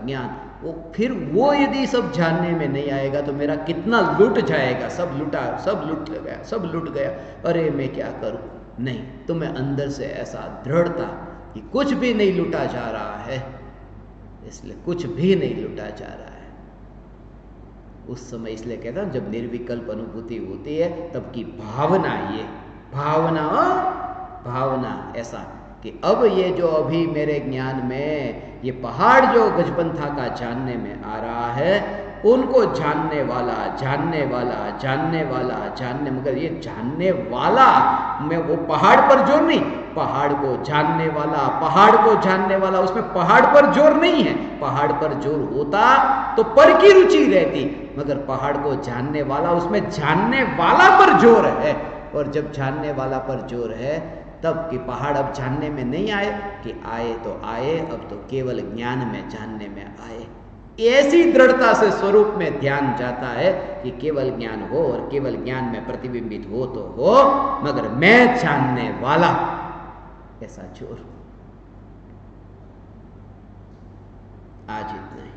ज्ञान, वो फिर वो यदि सब जानने में नहीं आएगा तो मेरा कितना लुट जाएगा, सब लुट गया, अरे मैं क्या करूं। नहीं, तुम्हें अंदर से ऐसा दृढ़ता कि कुछ भी नहीं लुटा जा रहा है, इसलिए कुछ भी नहीं लुटा जा रहा है। उस समय इसलिए कहता हूं, जब निर्विकल्प अनुभूति होती है तब की भावना, ये भावना ऐसा कि अब ये जो अभी मेरे ज्ञान में ये पहाड़ जो गजपंथा का जानने में आ रहा है, उनको जानने वाला, मगर ये जानने वाला में वो पहाड़ पर जोर नहीं, पहाड़ को जानने वाला, उसमें पहाड़ पर जोर नहीं है। पहाड़ पर जोर होता तो पर की रुचि रहती, मगर पहाड़ को जानने वाला, उसमें जानने वाला पर जोर है। और जब जानने वाला पर जोर है तब कि पहाड़ अब जानने में नहीं आए, कि आए तो आए, अब तो केवल ज्ञान में जानने में आए। ऐसी दृढ़ता से स्वरूप में ध्यान जाता है कि केवल ज्ञान हो, और केवल ज्ञान में प्रतिबिंबित हो तो हो, मगर मैं जानने वाला, ऐसा जोर। आज इतना ही।